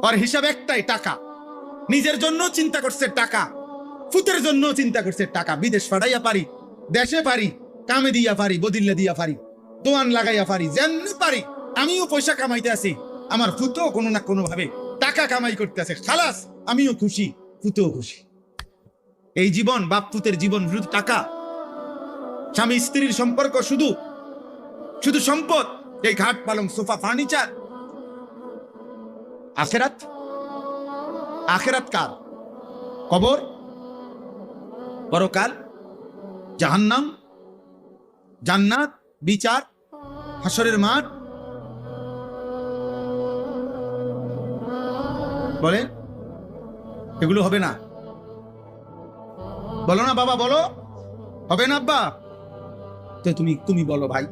আর হিসাব একটাই, টাকা। নিজের জন্য চিন্তা করছে টাকা, ফুতের জন্য চিন্তা করছে টাকা। বিদেশ পাঠাইয়া পারি, দেশে পারি, কামে দিয়া পারি, বদিল্লা দিয়া পারি, দোয়ান লাগাইয়া পারি, যেমনি পারি আমিও পয়সা কামাইতে আছি, আমার ফুতেও কোনো না কোনো ভাবে টাকা কামাই করতে আছে। খালাস, আমিও খুশি, ফুতেও খুশি। এই জীবন, বাপ পুতের জীবন শুধু টাকা, স্বামী স্ত্রীর সম্পর্ক শুধু শুধু সম্পদ, এই ঘাট পালং সোফা ফার্নিচার। আখেরাত, আখেরাত কার? কবর, পরকাল, জাহান্নাম, জান্নাত, বিচার, হাসরের মাঠ। বলে এগুলো হবে না? বলো না বাবা, বলো হবে না আব্বা? তো তুমি বলো ভাই,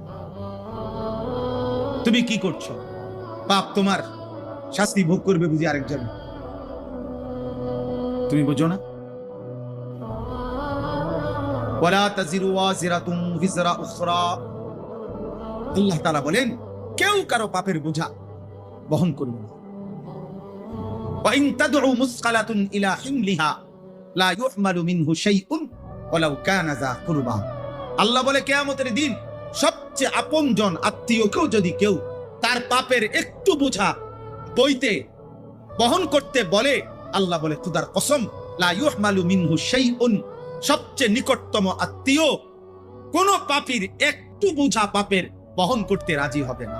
তুমি কি করছো? পাপ তোমার, শাস্তি ভোগ করবে বুঝি আরেকজন, তুমি বুঝো না? ওয়ালা তাজিরু ওয়াজিরাতুন বিজরা উখরা, আল্লাহ তাআলা বলেন কেউ কারো পাপের বোঝা বহন করবে না। ওয়া ইন তাদউ মুসকালাতুন ইলা হিমলিহা লা ইউহমালু মিনহু শাইউন ওয়ালাউ কানা যা কুরবা। আল্লাহ বলে কিয়ামতের দিন সবচেয়ে আপনজন আত্মীয়কেও যদি কেউ তার পাপের একটু বোঝা বইতে বহন করতে বলে, আল্লাহ বলে খুদার কসম, লা ইউহমালু মিনহু শাইউন, সবচেয়ে নিকটতম আত্মীয় কোন পাপীর একটু বোঝা পাপের বহন করতে রাজি হবে না।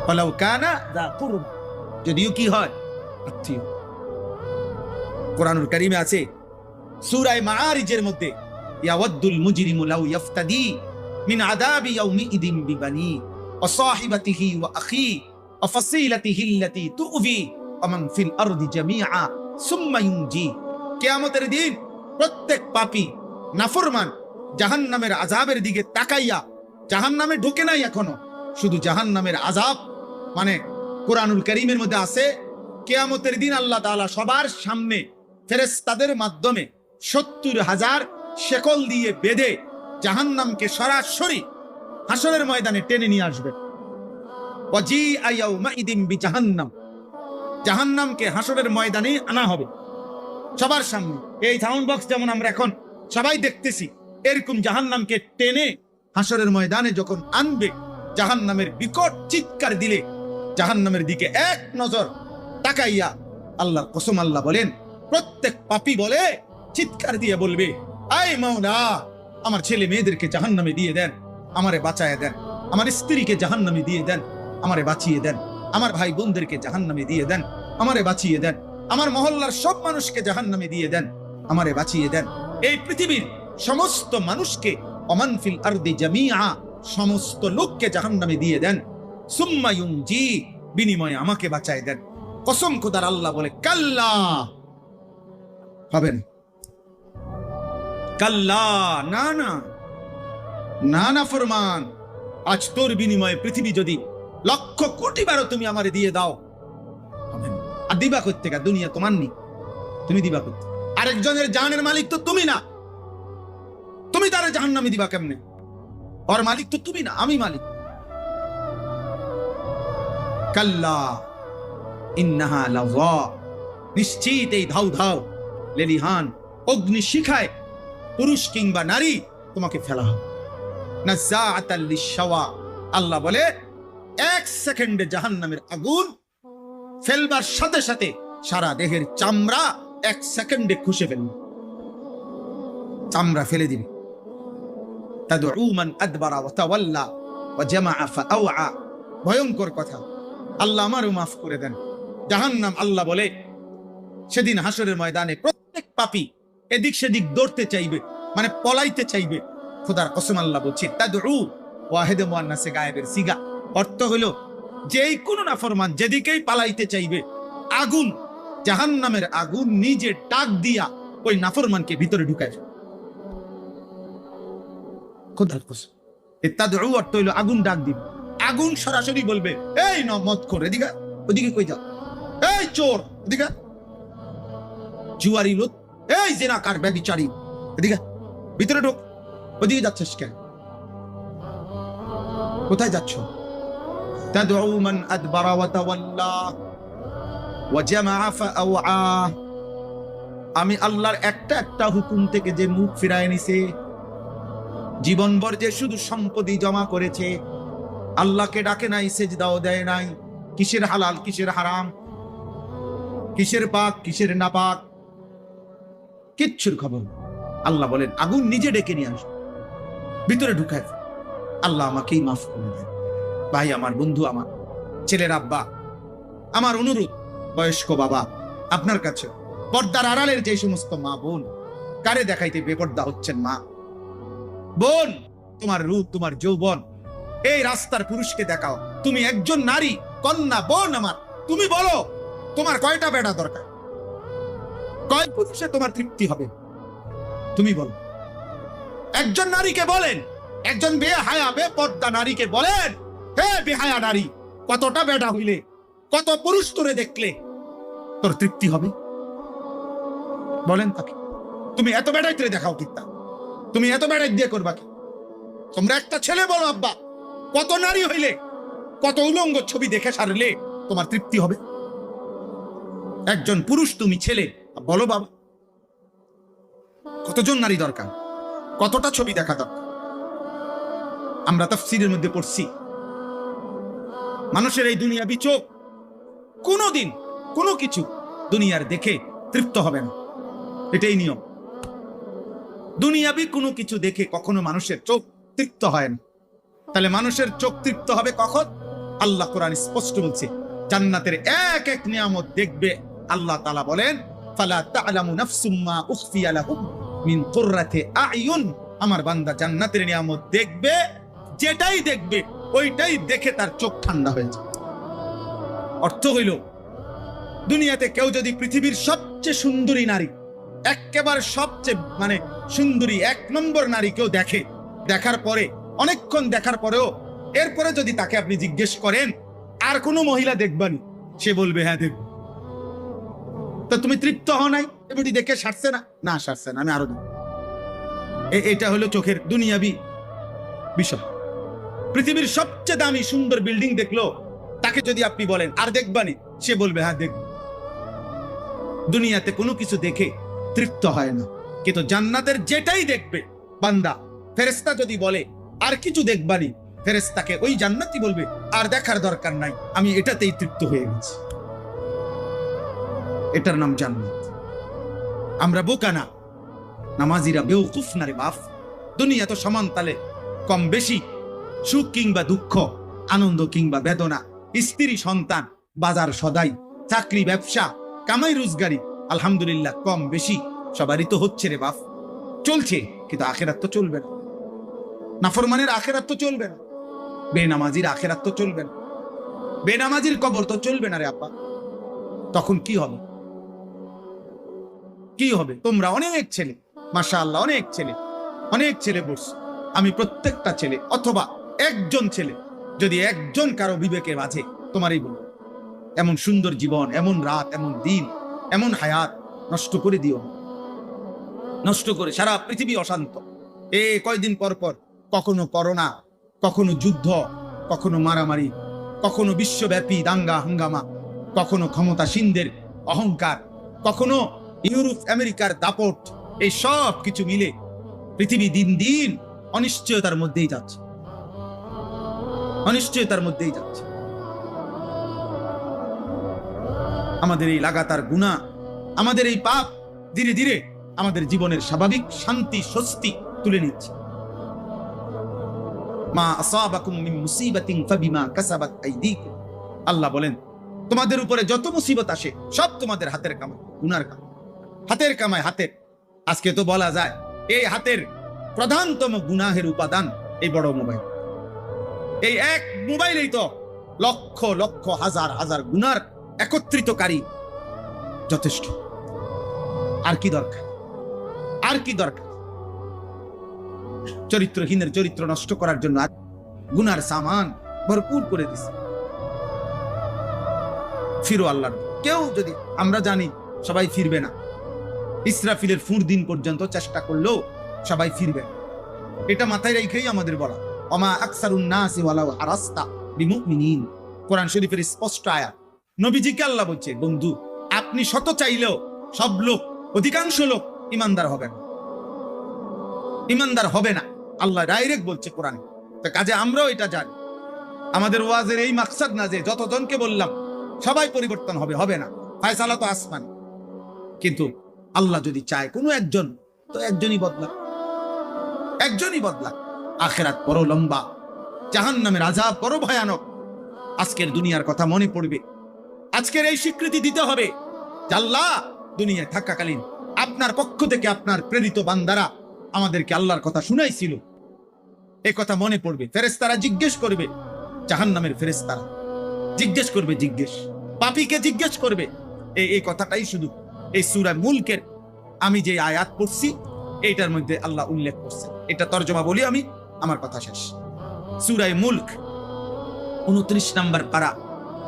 ওয়ালাউ কানা যা কুরবা, যদিও কি হয় আত্মীয়। কোরআনুল কারীমে আছে সূরা মাআরিজের মধ্যে, ইয়াওয়াদ্দুল মুজরিমু লাউ ইফতাদি মিন আযাবি ইয়াউমিইদিন বিবানি ওয়া সাহিবাতিহি ওয়া আখি ওয়া ফাসিলাতিহি আল্লাতী তুউবি ওয়া মান ফিল আরদি জামিআ সুম্মা ইউনজি। কিয়ামতের দিন প্রত্যেক পাপী নাফরমান জাহান্নামের আযাবের দিকে তাকাইয়া, জাহান্নামে ঢোকে নাই এখনো, শুধু জাহান্নামের আযাব, মানে কোরআনুল কারীমের মধ্যে আছে কিয়ামতের দিন আল্লাহ তাআলা সবার সামনে ফেরেশতাদের মাধ্যমে ৭০,০০০ শেকল দিয়ে বেঁধে জাহান্নামকে সরাসরি হাসরের ময়দানে টেনে নিয়ে আসবে। ওয়াজিআ ইয়াউমাইদিন বিজাহান্নাম, জাহান্নামকে হাসরের ময়দানে আনা হবে সবার সামনে। এই সাউন্ড বক্স যেমন আমরা এখন সবাই দেখতেছি, এরকম জাহান্নামকে টেনে হাসরের ময়দানে যখন আনবে, জাহান্নামের বিকট চিৎকার দিলে জাহান্নামের দিকে এক নজর তাকাইয়া আল্লাহর কসম আল্লাহ বলেন প্রত্যেক পাপী বলে চিৎকার দিয়ে বলবে, আয় মাওলা, আমার ছেলে মেয়েদেরকে জাহান্নামে দিয়ে দেন, আমারে বাঁচায় দেন, আমার স্ত্রীকে জাহান্নামে দিয়ে দেন, আমারে বাঁচিয়ে দেন, আমার ভাই বোনদেরকে জাহান্নামে দিয়ে দেন, আমারে বাঁচিয়ে দেন, আমার মহল্লার সব মানুষকে জাহান্নামে দিয়ে দেন, আমারে বাঁচিয়ে দেন, এই পৃথিবীর সমস্ত মানুষকে, ওমান ফিল আরদি জামিআ, সমস্ত লোককে জাহান্নামে দিয়ে দেন, সুম্মা ইউনজি, বিনিময়ে আমাকে বাঁচায় দেন। কসম খোদার আল্লাহ বলে কাল্লা, হবে না, কাল্লা, না না না না ফরমান, আজ তোর বিনিময়ে পৃথিবী যদি ১,০০,০০,০০,০০০ বারও তুমি আমারে দিয়ে দাও, হবে না। আর দিবা করতে গা, দুনিয়া তোমার নি, তুমি দিবা করতে, আরেকজনের জানের মালিক তো তুমি না, তুমি তারে জাহান্নামে দিবা কেমনে? ওর মালিক তো তুমি না, আমি মালিক। কাল্লা ইন্নাহা লাযা, নিশ্চিত এই ধাউ ধাউ লেলিহান অগ্নি শিখায় পুরুষ কিংবা নারী তোমাকে ফেলা হবে। নাযাআতাল লিশাওয়া, আল্লাহ বলে ১ সেকেন্ডে জাহান্নামের আগুন ফেলবার সাথে সাথে সারা দেহের চামড়া ১ সেকেন্ডে খুশে ফেলবে, চামড়া ফেলে দিবে। তাদউ মান আদবারা ওয়া তাওয়াল্লা ওয়া জামাআ ফাআওয়া, ভয়ঙ্কর কথা। আল্লাহ আমারও মাফ করে দেন। জাহান্নাম, আল্লাহ বলে সেদিন হাসরের ময়দানে প্রত্যেক পাপী এদিক সেদিক দৌড়তে চাইবে, মানে পলাইতে চাইবে। খোদার কসম আল্লাহ বলছে তাদউ, ওয়াহিদে মুআন্নাসে গায়েবের সিগা, অর্থ হলো যেই কোন নাফরমান যেদিকেই পালাইতে চাইবে, আগুন, জাহান্নামের আগুন নিজে ডাক দিয়া ওই নাফরমানকে ভিতরে ঢুকায়। খোদার কসম, তাদউ অর্থ হলো আগুন ডাক দিবে। আগুন সরাসরি বলবে, এই ন মত করে এদিকে, ওদিকে কই যাও, এই চোর এদিকে, জুয়ারি লোক, এই জিনাকার ব্যভিচারী এদিকে ভিতরে ঢোক, ওদিকে যাচ্ছিস কেন, কোথায় যাচ্ছ? তাদউ মান আদবারা ওয়া তাওয়াল্লা, ওয়া জামাআ ফাআওআ, আমি আল্লাহর একটা একটা হুকুম থেকে যে মুখ ফিরায় নিছে, জীবনভর যে শুধু সম্পত্তি জমা করেছে, আল্লাহকে ডাকে নাই, সেজদাও দেয় নাই, কিসের হালাল কিসের হারাম, কিসের পাক কিসের নাপাক, কিচ্ছুর খবর। আল্লাহ বলেন আগুন নিজে ডেকে নিয়ে আসে, ভিতরে ঢুকায়। আল্লাহ আমাকেই মাফ করে দেন। ভাই আমার, বন্ধু আমার, ছেলের আব্বা, আমার অনুরোধ, বয়স্ক বাবা, আপনার কাছে পর্দার আড়ালের যে সমস্ত মা বোন, কারে দেখাইতে বেপর্দা হচ্ছেন মা বোন, তোমার রূপ তোমার যৌবন এই রাস্তার পুরুষকে দেখাও। তুমি একজন নারী কন্যা বোন আমার, তুমি বলো তোমার কয়টা বেটা দরকার, কয় পুরুষে তোমার তৃপ্তি হবে, তুমি বলো। একজন নারীকে বলেন, একজন বেহায়া বেপর্দা নারীকে বলেন, হে বেহায়া নারী, কতটা বেটা হইলে, কত পুরুষ তোরে দেখলে তোর তৃপ্তি হবে, বলেন তাকে। তুমি এত বেটাই তোরে দেখাও কিত্তা, তুমি এত বেটাই দিয়ে করবা কি? তোমরা একটা ছেলে বলো, আব্বা কত নারী হইলে, কত উলঙ্গ ছবি দেখে সারলে তোমার তৃপ্তি হবে? একজন পুরুষ তুমি ছেলে বলো বাবা, কতজন নারী দরকার, কতটা ছবি দেখা দরকার? আমরা তাফসীরের মধ্যে পড়ছি, মানুষের এই দুনিয়াবি চোখ কোনোদিন কোনো কিছু দুনিয়ার দেখে তৃপ্ত হবে না, এটাই নিয়ম। দুনিয়াবি কোনো কিছু দেখে কখনো মানুষের চোখ তৃপ্ত হয় না। তাহলে মানুষের চোখ তৃপ্ত হবে কখন? আল্লাহ কোরআন স্পষ্ট বলছে, জান্নাতের এক এক নিয়ামত দেখবে। আল্লাহ তাআলা বলেন, ফালা তা'লামু নাফসুম মা উখফিয়া লাহুম মিন কুররাতি আ'য়ুন, আমার বান্দা জান্নাতের নিয়ামত দেখবে, যেটাই দেখবে ওইটাই দেখে তার চোখ ঠান্ডা হয়ে যায়। অর্থ হইল, দুনিয়াতে কেউ যদি পৃথিবীর সবচেয়ে সুন্দরী নারী, একেবারে সবচেয়ে সুন্দরী এক নম্বর নারী কেউ দেখে, দেখার পরে অনেকক্ষণ দেখার পরেও এরপরে যদি তাকে আপনি জিজ্ঞেস করেন আর কোনো মহিলা দেখবানি, সে বলবে হ্যাঁ দেখব। তো তুমি তৃপ্ত হও নাই? এবারে দেখে সারছে না? না সারছে না, আমি আরো দেখব। এটা হলো চোখের দুনিয়াবি বিষয়। পৃথিবীর সবচেয়ে দামি সুন্দর বিল্ডিং দেখলো, তাকে যদি আপনি বলেন আর দেখবানি, সে বলবে হ্যাঁ দেখব। দুনিয়াতে কোনো কিছু দেখে তৃপ্ত হয় না, কিন্তু জান্নাতের যেটাই দেখবে বান্দা, ফেরেশতা যদি বলে আর কিছু দেখবানি, ফেরেশতাকে ওই জান্নাতি বলবে আর দেখার দরকার নাই, আমি এটাতেই তৃপ্ত হয়ে গেছি। এটার নাম জান্নাত। আমরা বোকা না, নামাজিরা বেওকুফ না রে বাপ। দুনিয়া তো সমান তালে কম বেশি, সুখ কিংবা দুঃখ, আনন্দ কিংবা বেদনা, স্ত্রী সন্তান, বাজার সদাই, চাকরি ব্যবসা, কামাই রোজগারি, আলহামদুলিল্লাহ কম বেশি সবারই তো হচ্ছে রে বাপ, চলছে। কিন্তু আখেরাত তো চলবে না, নাফরমানের আখেরাত তো চলবে না, বেনামাজির আখেরাত তো চলবে না, বেনামাজির কবর তো চলবে না রে আব্বা। তখন কি হবে? কি হবে? তোমরা অনেক ছেলে, মাশাআল্লাহ অনেক ছেলে বলছো, আমি প্রত্যেকটা ছেলে অথবা একজন ছেলে, যদি একজন কারো বিবেকে মাঝে তোমারই বলবো, এমন সুন্দর জীবন, এমন রাত, এমন দিন, এমন হায়াত নষ্ট করে দিও, নষ্ট করে সারা পৃথিবী অশান্ত। কয়দিন পর পর কখনো করোনা, কখনো যুদ্ধ, কখনো মারামারি, কখনো বিশ্বব্যাপী দাঙ্গা হাঙ্গামা, কখনো ক্ষমতাসীনদের অহংকার, কখনো ইউরোপ আমেরিকার দাপট, এই সব কিছু মিলে পৃথিবী দিন দিন অনিশ্চয়তার মধ্যেই যাচ্ছে, অনিশ্চয়তার মধ্যেই যাচ্ছে। আমাদের এই লাগাতার গুনাহ, আমাদের এই পাপ ধীরে ধীরে আমাদের জীবনের স্বাভাবিক শান্তি স্বস্তি তুলে নিচ্ছে। মা আসাবাকুম মিন মুসিবাতিন ফাবিমা কাসাবাত আইদিকুম, আল্লাহ বলেন তোমাদের উপরে যত মুসিবত আসে সব তোমাদের হাতের কামাই, গুনার কামাই, হাতের কামাই। হাতের, আজকে তো বলা যায় এই হাতের প্রধানতম গুনাহের উপাদান এই বড় মোবাইল। এই এক মোবাইলেই তো লক্ষ লক্ষ হাজার হাজার গুনার একত্রিতকারী, যথেষ্ট। আর কি দরকার? আর কি দরকার? চরিত্রহীনের চরিত্র নষ্ট করার জন্য গুনার সামান ভরপুর করে দিছে। ফিরো আল্লাহ। কেউ যদি, আমরা জানি সবাই ফিরবে না, ইসরাফিলের ফুঁর দিন পর্যন্ত চেষ্টা করলেও সবাই ফিরবে, এটা মাথায় রেখেই আমাদের বলা। ওমা আকসারুন নাসি ওয়ালাউ হারাস্তা বিমুমিনিন, কোরআন শরীফের স্পষ্ট আয়াত। নবীজিকে আল্লাহ বলছে, বন্ধু আপনি শত চাইলেও সব লোক, অধিকাংশ লোক ইমানদার হবে না, ইমানদার হবে না। আল্লাহ ডাইরেক্ট বলছে কোরআনে। তো কাজে আমরাও এটা জানি, আমাদের ওয়াজের এই মাকসাদ না যে যতজনকে বললাম সবাই পরিবর্তন হবে, হবে না। ফায়সালা তো আসমান, কিন্তু আল্লাহ যদি চায় কোনো একজন, তো একজনই বদলা, একজনই বদলা। আখিরাত বড় লম্বা, জাহান্নামের আযাব বড় ভয়ানক। আজকের দুনিয়ার কথা মনে পড়বে, আজকের এই স্বীকৃতি দিতে হবে যে আল্লাহ দুনিয়ায় থাকাকালীন আপনার পক্ষ থেকে আপনার প্রেরিত বান্দারা আমাদেরকে আল্লাহর কথা শুনাইছিল। এই কথা মনে পড়বে। ফেরেশতারা জিজ্ঞেস করবে, জাহান্নামের ফেরেশতারা জিজ্ঞেস করবে, পাপীকে জিজ্ঞেস করবে। এই কথাটাই শুধু এই সূরা মুলকের আমি যে আয়াত পড়ছি এইটার মধ্যে আল্লাহ উল্লেখ করছে। এটা তরজমা বলি আমি, আমার কথা শেষ। সূরা মুলক 29 নম্বর পারা,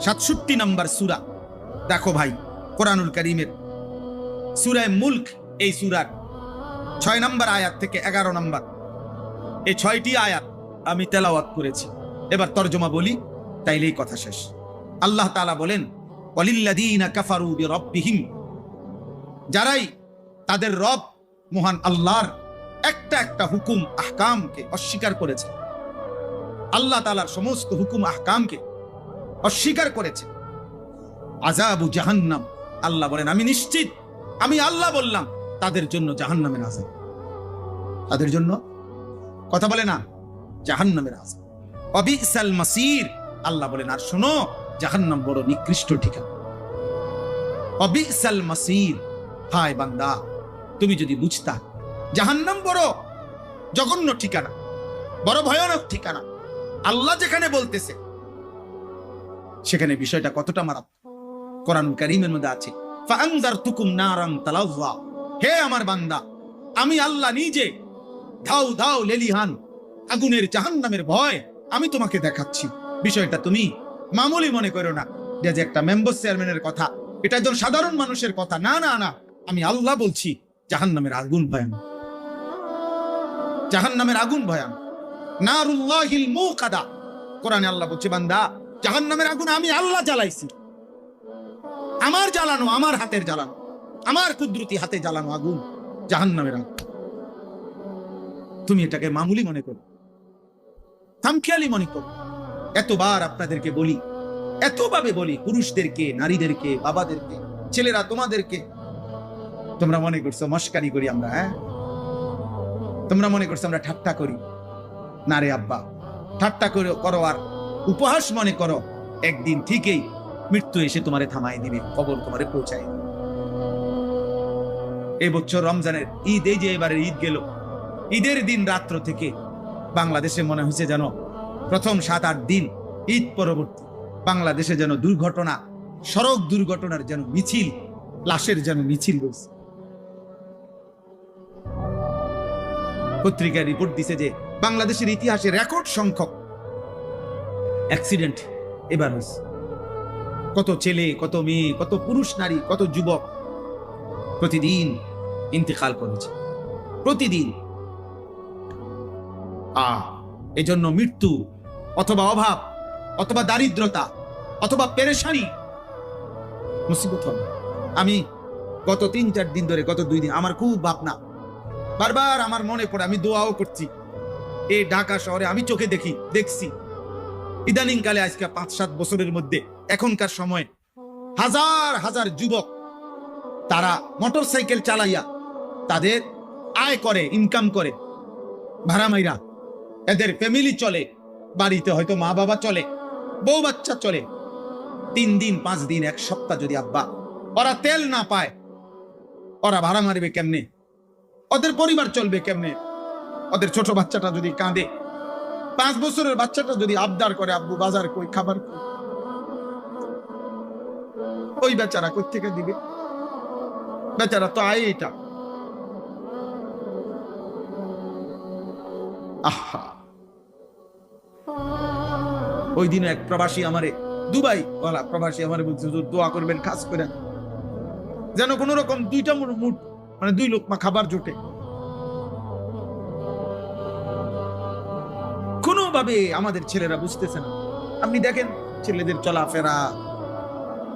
67 নম্বর সূরা। দেখো ভাই, কোরআনুল কারীমের সূরা মুলক, এই সূরার 6 নম্বর আয়াত থেকে 11 নম্বর, এই 6টি আয়াত আমি তেলাওয়াত করেছি। এবার তরজমা বলি, তাইলেই কথা শেষ। আল্লাহ তাআলা বলেন, ওয়ালিল্লাযীনা কাফারু বিরাব্বিহিম, যারাই তাদের রব মহান আল্লাহর একটা একটা হুকুম আহকামকে অস্বীকার করেছে, আল্লাহ তাআলার সমস্ত হুকুম আহকামকে অস্বীকার করেছে, আযাবু জাহান্নাম, আল্লাহ বলেন আমি নিশ্চিত, আমি আল্লাহ বললাম তাদের জন্য জাহান্নামের আযাব, তাদের জন্য, কথা বলে না, জাহান্নামের আযাব। ওয়াবিসাল মাসির, আল্লাহ বলেন আর শোনো, জাহান্নাম বড় নিকৃষ্ট ঠিকানা। ওয়াবিসাল মাসির, হায় বান্দা তুমি যদি বুঝতা জাহান্নাম বড় জঘন্য ঠিকানা, বড় ভয়ানক ঠিকানা। আল্লাহ যেখানে বলতেছে সেখানে বিষয়টা কতটা মারাত্মক। কোরআন কারীমের মধ্যে আছে, ফাআনজারতুকুম নারান তালাযা, হে আমার বান্দা আমি আল্লাহ নিজে ধাউ ধাউ লেলিহান আগুনের জাহান্নামের ভয় আমি তোমাকে দেখাচ্ছি। বিষয়টা তুমি মামুলি মনে করো না যে একটা মেম্বার চেয়ারম্যানের কথা, এটা একজন সাধারণ মানুষের কথা। না না না, আমি আল্লাহ বলছি জাহান্নামের আগুন ভয়ানক, জাহান্নামের আগুন ভয়ানক। নারুল্লাহিল মুকাদা, কোরআনে আল্লাহ বলছে বান্দা জাহান্নামের আগুন আমি আল্লাহ জ্বালাইছি, আমার জ্বালানো, আমার হাতের জ্বালানো, আমার কুদরতি হাতে জ্বালানো আগুন জাহান্নামের আগুন। তুমি এটাকে মামুলি মনে করো, খামখেয়ালি মনে করো। এতবার আপনাদেরকে বলি, এতভাবে বলি, পুরুষদেরকে, নারীদেরকে, বাবাদেরকে, ছেলেরা তোমাদেরকে, তোমরা মনে করছো মস্কারি করি আমরা, হ্যাঁ তোমরা মনে করছো আমরা ঠাট্টা করি। না রে আব্বা, ঠাট্টা করো আর উপহাস মনে করো, একদিন ঠিকই মৃত্যু এসে তোমারে থামাই দিবে, কবর তোমারে পৌঁছায়। এই বছর রমজানের ঈদ, এই যে এবারে ঈদ গেল, ঈদের দিন রাত্র থেকে বাংলাদেশে মনে হয়েছে যেন প্রথম 7-8 দিন ঈদ পরবর্তী বাংলাদেশে যেন দুর্ঘটনা, সড়ক দুর্ঘটনার যেন মিছিল, লাশের যেন মিছিল হয়েছে। পত্রিকায় রিপোর্ট দিছে যে বাংলাদেশের ইতিহাসে রেকর্ড সংখ্যক অ্যাক্সিডেন্ট এবার হয়েছে। কত ছেলে, কত মেয়ে, কত পুরুষ নারী, কত যুবক প্রতিদিন ইন্তেকাল করেছে, প্রতিদিন। এজন্য মৃত্যু অথবা অভাব অথবা দারিদ্রতা অথবা পেরেশানি মুসিবত হবে। আমি গত 3-4 দিন ধরে, গত 2 দিন আমার খুব ভাবনা, বারবার আমার মনে পড়ে, আমি দোয়াও করছি। এই ঢাকা শহরে আমি চোখে দেখছি ইদানিং কালে, আজকে 5-7 বছরের মধ্যে, এখনকার সময় হাজার হাজার যুবক তারা মোটর সাইকেল চালাইয়া তাদের আয় করে, ইনকাম করে, ভাড়া মাইরা এদের ফ্যামিলি চলে, বাড়িতে হয়তো মা বাবা চলে, বউ বাচ্চা চলে। 3 দিন 5 দিন 1 সপ্তাহ যদি আব্বা ওরা তেল না পায়, ওরা ভাড়া মারবে কেমনে? ওদের পরিবার চলবে কেমনে? ওদের ছোট বাচ্চাটা যদি কাঁদে, 5 বছরের বাচ্চাটা যদি আবদার করে, আব্বু বাজার কই, খাবার কই, ওই বেচারা কই থেকে দিবে? বেচারা তো আয় এটা। আহা, ওই দিন এক প্রবাসী আমারে, দুবাই ওয়ালা প্রবাসী আমারে বলছে, দোয়া করবেন খাস করে যেন কোন রকম 2টা মুঠ, মানে 2 লোকমা খাবার জোটে। কোনোভাবে আমাদের ছেলেরা বুঝতেছে না। আপনি দেখেন ছেলেদের চলাফেরা,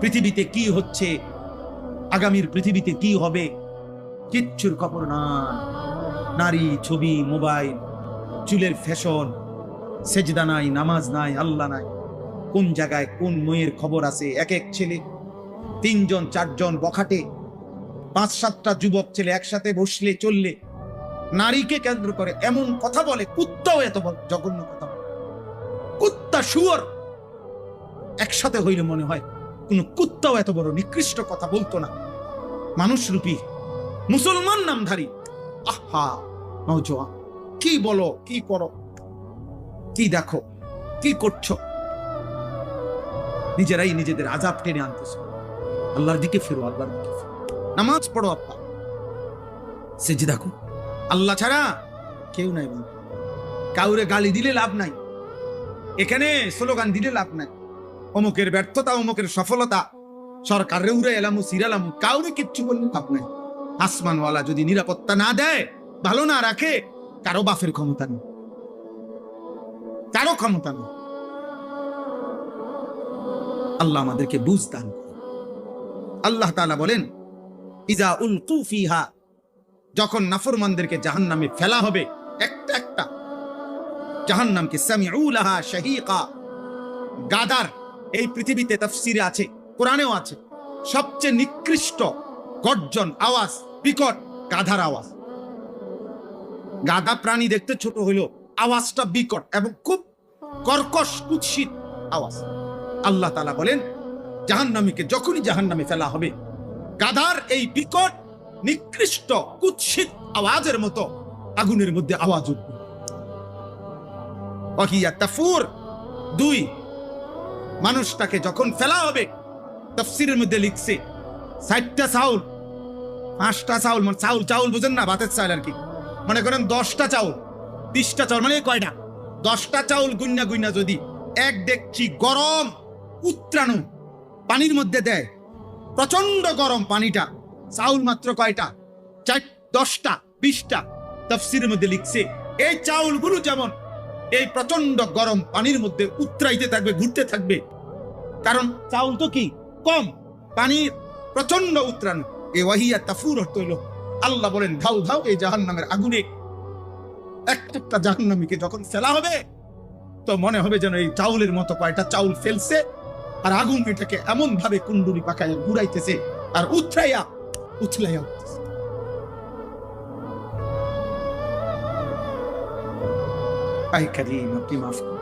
পৃথিবীতে কি হচ্ছে, আগামীর পৃথিবীতে কি হবে, কিচ্ছুর খবর না। নারী, ছবি, মোবাইল, চুলের ফ্যাশন, সেজদা নাই, নামাজ নাই, আল্লাহ নাই। কোন জায়গায় কোন মেয়ের খবর আছে। এক এক ছেলে 3 জন 4 জন বখাটে, 5-7টা যুবক ছেলে একসাথে বসলে চললে নারীকে কেন্দ্র করে এমন কথা বলে। কুত্তাও এত জঘন্য কথা বলে। কুত্তা শুয়োর একসাথে হইলে মনে হয় কোন কুত্তাও এত বড় নিকৃষ্ট কথা বলতো না। মানুষ রূপী মুসলমান নামধারী, আহা নওজোয়ান, কি বলো, কি করো, কি দেখো, কি করছো। নিজেরাই নিজেদের আযাব টেনে আনতেছে। আল্লাহর দিকে ফিরো, আল্লাহর দিকে ফিরো। নামাজ পড়ো, আব্বা সেজদা করো। আল্লাহ ছাড়া কেউ নাই। কাউরে গালি দিলে লাভ নাই, এখানে স্লোগান দিলে লাভ নাই। অমুকের ব্যর্থতা, অমুকের সফলতা, সরকারের উড়ে এলামু সিরালামু, কাউরে কিচ্ছু বললে লাভ নাই। আসমানওয়ালা যদি নিরাপত্তা না দেয়, ভালো না রাখে, কারো বাফের ক্ষমতা নেই, কারো ক্ষমতা নেই। আল্লাহ আমাদেরকে বুঝ দান করুন। আল্লাহ তাআলা বলেন, ইজা উলকু ফিহা, যখন নাফরমানদেরকে জাহান্নামে ফেলা হবে একটা একটা জাহান্নামকে, সামিউ লাহা শাহীকা, গাদার, এই পৃথিবীতে তাফসীরে আছে, কোরআনেও আছে, সবচেয়ে নিকৃষ্ট গর্জন আওয়াজ, বিকট গাধার আওয়াজ। গাধা প্রাণী দেখতে ছোট হইল, আওয়াজটা বিকট এবং খুব কর্কশ কুৎসিত আওয়াজ। আল্লাহ তাআলা বলেন, জাহান্নামীকে যখনই জাহান্নামে ফেলা হবে, গাধার এই বিকট নিকৃষ্ট কুৎসিত আওয়াজের মতো আগুনের মধ্যে আওয়াজ উঠবে। ওয়াহিয়া তাফুর, 2, মানুষটাকে যখন ফেলা হবে, তাফসীরের মধ্যে লিখছে 60টা চাউল, 5টা চাউল, মানে চাউল চাউল বুঝেন না, ভাতের চাউল আর কি। মনে করেন 10টা চাউল, 20টা চাউল, মানে কয়টা, 10টা চাউল গুইনা গুইনা যদি এক ডেকচি গরম উত্রাণু পানির মধ্যে দেয়, প্রচন্ড গরম পানিটা, চাউল মাত্র কয়টা, 10টা 20টা। তাফসীরের মধ্যে লিখছে এই চাউলগুলো যেমন এই প্রচন্ড গরম পানির মধ্যে উতরাইতে থাকবে, ঘুরতে থাকবে, কারণ চাউল তো কি কম, পানির প্রচন্ড উত্রাণু। এই ওয়াহিয়া তাফুর অর্থ হইল, আল্লাহ বলেন ধাউ ধাউ এই জাহান্নামের আগুনে একটা জাহান্নামীকে যখন ফেলা হবে, তো মনে হবে যেন এই চাউলের মতো কয়টা চাউল ফেলছে, আর আগুন এটাকে এমন ভাবে কুণ্ডুলি পাকায় ঘুরাইতেছে আর উতরাইয়া উথলাইয়া উঠতেছে। আয় কারীম, আপনি মাফ করুন।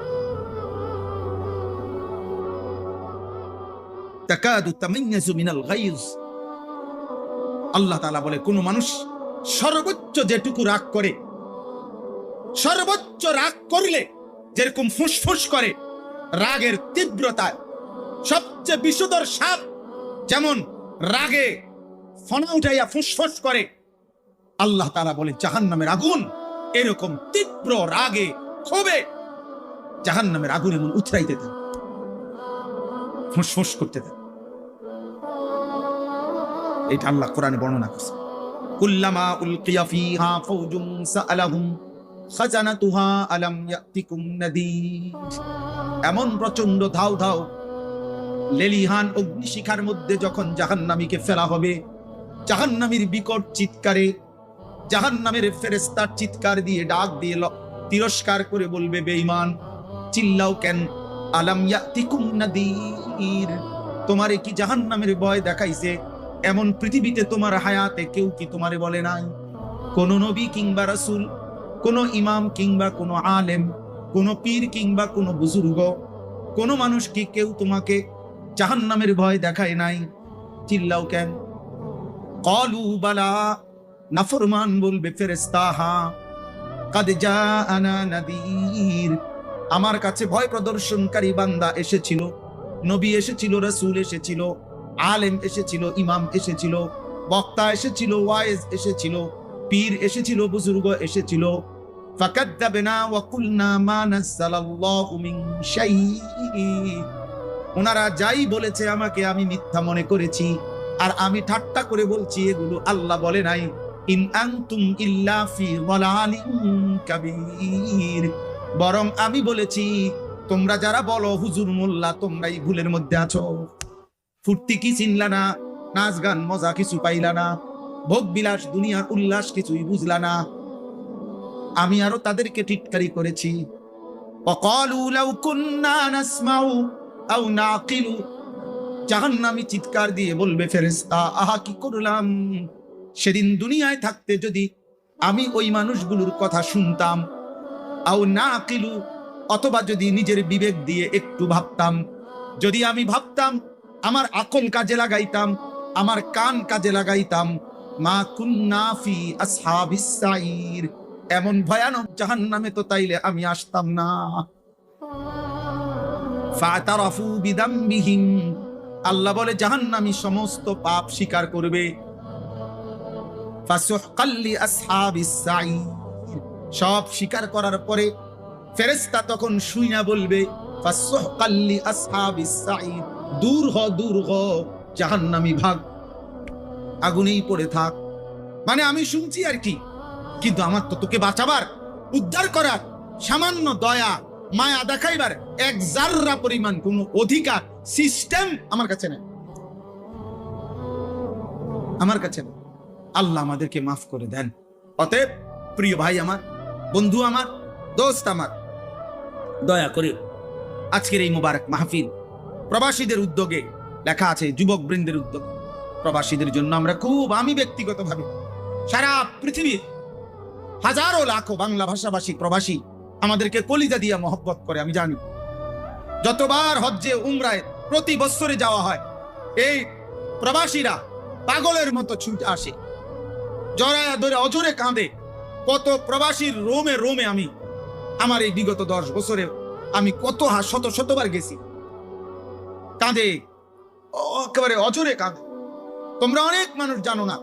তাকাদু তামাইয়াজু মিনাল গায়জ, আল্লাহ তাআলা বলে কোন মানুষ সর্বোচ্চ যেটুকু রাগ করে, সর্বোচ্চ রাগ করলে যেরকম ফুসফুস করে, রাগের তীব্রতায় সবচেয়ে বিষধর সাপ যেমন রাগে ফনা উঠাইয়া ফুসফুস করে, আল্লাহ তাআলা বলে জাহান্নামের আগুন এরকম তীব্র রাগে ক্ষোভে জাহান্নামের আগুন এমন উতরাইতে থাকে, ফুসফুস করতে থাকে। এটা আল্লাহ কোরআনে বর্ণনা করছে। কুল্লামা উলকিয়া ফিহা ফাওজুন সাআলাহুম খাজানাতুহা আলাম ইয়াতিকুম নাদির, এমন প্রচন্ড ধাও ধাও লেলিহান অগ্নিশিখার মধ্যে যখন জাহান্নামীকে ফেলা হবে, জাহান্নামীর বিকট চিৎকারে জাহান্নামের ফেরেশতার চিৎকার দিয়ে ডাক দিয়ে তিরস্কার করে বলবে, বেঈমান চিল্লাও কেন, আলাম ইয়াতিকুম নাদির, তোমারে কি জাহান্নামের ভয় দেখাইছে? এমন পৃথিবীতে তোমার হায়াতে কেউ কি তোমারে বলে নাই? কোন নবী কিংবা রাসূল, কোন ইমাম কিংবা কোন আলেম, কোন পীর কিংবা কোন বুজুর্গ, কোন মানুষ কি কেউ তোমাকে জাহান্নামের ভয় দেখায় নাই? চিল্লাও কেন? ক্বালু বালা, নাফরমান বলবে ফেরেশতা, হ্যাঁ, কাদ জাআনা নাযীর, আমার কাছে ভয় প্রদর্শনকারী বান্দা এসেছিল, নবী এসেছিল, রাসূল এসেছিল, আলেম এসেছিল, ইমাম এসেছিল, বক্তা এসেছিল, ওয়াইজ এসেছিল, পীর এসেছিল, বুজুর্গ এসেছিল। ফাকাদ্দাবনা ওয়া কুলনা মা নাযালাল্লাহু মিন শাইই, ওনারা যাই বলেছে আমাকে আমি মিথ্যা মনে করেছি, আর আমি ঠাট্টা করে বলছি এগুলো আল্লাহ বলে নাই। ইন আনতুম ইল্লা ফি যালালিন কাবীর, বরং আমি বলেছি তোমরা যারা বলো হুজুর মোল্লা, তোমরাই ভুলের মধ্যে আছো। ফুর্তি কি চিনলা না, নাচ গান মজা কিছু পাইলা না, ভোগ বিলাস দুনিয়ার উল্লাস কিছুই বুঝলা না। আমি আরো তাদেরকে টিটকারি করেছি। وقالوا لو كنا نسمع أو نعقل, জাহান্নামী চিৎকার দিয়ে বলবে ফেরেশতা, আহা কি করলাম, সেদিন দুনিয়ায় থাকতে যদি আমি ওই মানুষগুলোর কথা শুনতাম, আও নাকিলু, অথবা যদি নিজের বিবেক দিয়ে একটু ভাবতাম, যদি আমি ভাবতাম, আমার আকল কাজে লাগাইতাম, আমার কান কাজে লাগাইতাম, মা কুন্না ফি আসহাবিস সাইর, এমন ভয়ানক জাহান্নামে তো তাইলে আমি আসতাম না। ফাতারাফু বিদামবিহিম, আল্লাহ বলে জাহান্নামী সমস্ত পাপ স্বীকার করবে। ফাসুহকাল লিআসহাবিস সাইর, সব স্বীকার করার পরে ফেরেশতা তখন শুইনা বলবে ফাসুহকাল লিআসহাবিস সাইর, দূর হ দূর হ জাহান্নামী ভাগ, আগুনেই পড়ে থাক। মানে আমি শুনছি আর কি, কিন্তু আমার তো তোকে বাঁচাবার, উদ্ধার করার সামান্য দয়া মায়া দেখাইবার এক জাররা পরিমাণ কোন অধিকার সিস্টেম আমার কাছে নেই, আমার কাছে নেই। আল্লাহ আমাদেরকে মাফ করে দেন। অতএব প্রিয় ভাই আমার, বন্ধু আমার, দোস্ত আমার, দয়া করে আজকের এই মুবারক মাহফিল প্রবাসীদের উদ্যোগে লেখা আছে, যুবক বৃন্দের উদ্যোগে, প্রবাসীদের জন্য আমরা খুব, আমি ব্যক্তিগতভাবে সারা পৃথিবীর হাজারো লাখো বাংলা ভাষাভাষী প্রবাসী আমাদেরকে কলিজা দিয়া মহব্বত করে, আমি জানি। যতবার হজ্জে উমরায় প্রতি বছরে যাওয়া হয়, এই প্রবাসীরা পাগলের মতো ছুটে আসে, জড়ায়া ধরে অজরে কাঁদে। কত প্রবাসীর রোমে রোমে আমি আমার এই বিগত 10 বছরে আমি কত শতবার গেছি, কাঁদে, একেবারে অজরে কাঁদে। তোমরা অনেক মানুষ জানো না,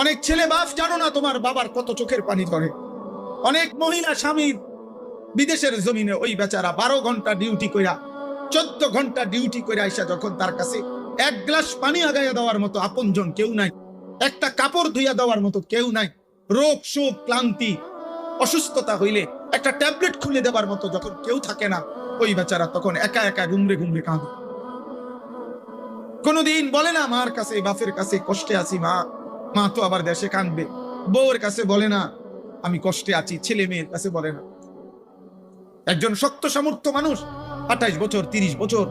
অনেক ছেলে বাপ জানো না তোমার বাবার কত চোখের পানি ধরে। অনেক মহিলা স্বামী বিদেশের জমিনে ওই বেচারা 12 ঘন্টা ডিউটি কইরা, 14 ঘন্টা ডিউটি কইরা আইসা যখন তার কাছে এক গ্লাস পানি আগাইয়া দেওয়ার মতো আপনজন কেউ নাই, একটা কাপড় ধুইয়া দেওয়ার মতো কেউ নাই, রোগ শোক ক্লান্তি অসুস্থতা হইলে একটা ট্যাবলেট খুলে দেওয়ার মতো যখন কেউ থাকে না, ওই বেচারা তখন একা একা ঘুমরে ঘুমরে কাঁদে। কোনদিন বলে না মার কাছে, বাপের কাছে কষ্টে আছি, মা তো আবার দেশে কাঁদবে। বউয়ের কাছে বলে না আমি কষ্টে আছি, ছেলে মেয়ের কাছে বলে না। একজন শক্ত সামর্থ্য মানুষ, 28 বছর, 30 বছর,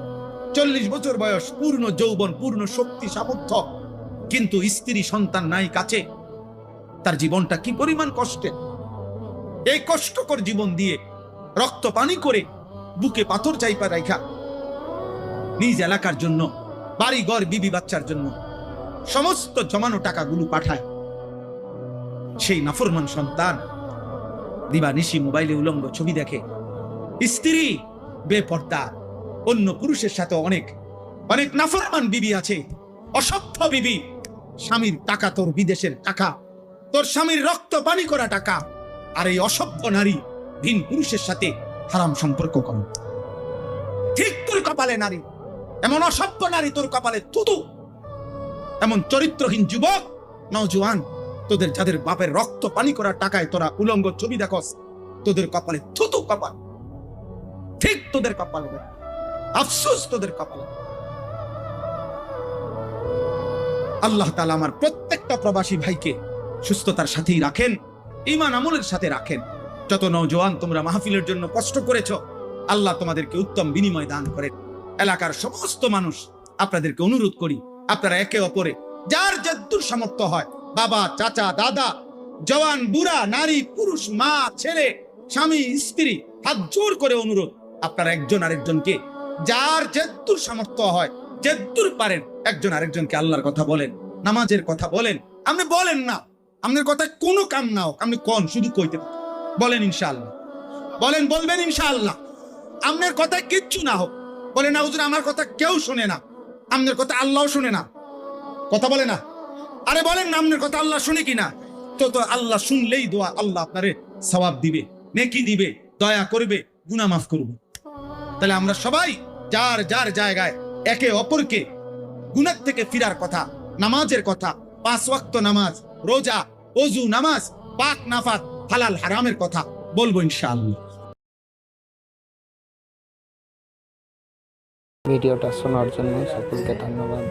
40 বছর বয়স, পূর্ণ যৌবন, পূর্ণ শক্তি সামর্থ্য, কিন্তু স্ত্রী সন্তান নাই কাছে, তার জীবনটা কি পরিমাণ কষ্টে। এই কষ্টকর জীবন দিয়ে রক্ত পানি করে বুকে পাথর চাইপা রাখা, নিজ এলাকার জন্য, বাড়ি ঘর বিবি বাচ্চার জন্য সমস্ত জমানো টাকাগুলো পাঠায়। সেই নাফরমান সন্তান দিবানিশি মোবাইলে উলঙ্গ ছবি দেখে, স্ত্রী বেপর্দা, অন্য পুরুষের সাথে অনেক অনেক নাফরমান বিবি আছে, অসভ্য বিবি। স্বামীর টাকা তোর বিদেশের টাকা, তোর স্বামীর রক্ত পানি করা টাকা, আর এই অসভ্য নারী ভিন পুরুষের সাথে হারাম সম্পর্ক করে। ঠিক তোর কপালে নারী, এমন অসভ্য নারী তোর কপালে থুতু। এমন চরিত্রহীন যুবক নওজোয়ান, তোদের যাদের বাপের রক্ত পানি করা টাকায় তোরা উলঙ্গ ছবি দেখস, তোদের কপালে থুতু কপাল, ঠিক তোদের কপালে, আফসোস তোদের কপালে। আল্লাহ তাআলা আমার প্রত্যেকটা প্রবাসী ভাইকে সুস্থতার সাথেই রাখেন, ঈমান আমলের সাথে রাখেন। যত নওজোয়ান তোমরা মাহফিলের জন্য কষ্ট করেছ, আল্লাহ তোমাদেরকে উত্তম বিনিময় দান করেন। এলাকার সমস্ত মানুষ আপনাদেরকে অনুরোধ করি, আপনারা একে অপরে যার যদ্দূর সামর্থ্য হয়, বাবা, চাচা, দাদা, জওয়ান, বুড়া, নারী, পুরুষ, মা, ছেলে, স্বামী, স্ত্রী, হাত জোর করে অনুরোধ, আপনারা একজন আরেকজনকে যার যদ্দূর সামর্থ্য হয়, যদ্দূর পারেন, একজন আরেকজনকে আল্লাহর কথা বলেন, নামাজের কথা বলেন। আপনি বলেন না, আপনার কথা কোনো কাম না হোক, আপনি কোন শুধু কইতে বলেন ইনশাআল্লাহ, বলেন, বলবেন ইনশাআল্লাহ। আপনার কথা কিচ্ছু না হোক, বলে না হুজুর আমার কথা কেউ শুনে না, আপনার কথা আল্লাহ শুনে না, কথা বলে না। আরে বলেন না আপনার কথা আল্লাহ শুনে কিনা, তো আল্লাহ শুনলেই দোয়া আল্লাহ আপনারে সওয়াব দিবে, নেকি দিবে, দয়া করবে, গুনাহ মাফ করবে। তাহলে আমরা সবাই যার যার জায়গায় একে অপরকে গুনাহ থেকে ফিরার কথা, নামাজের কথা, 5 ওয়াক্ত নামাজ, রোজা, ওযু, নামাজ, পাক নাফাক, হালাল হারামের কথা বলবো ইনশাআল্লাহ। ভিডিওটা শোনার জন্য সকলকে ধন্যবাদ।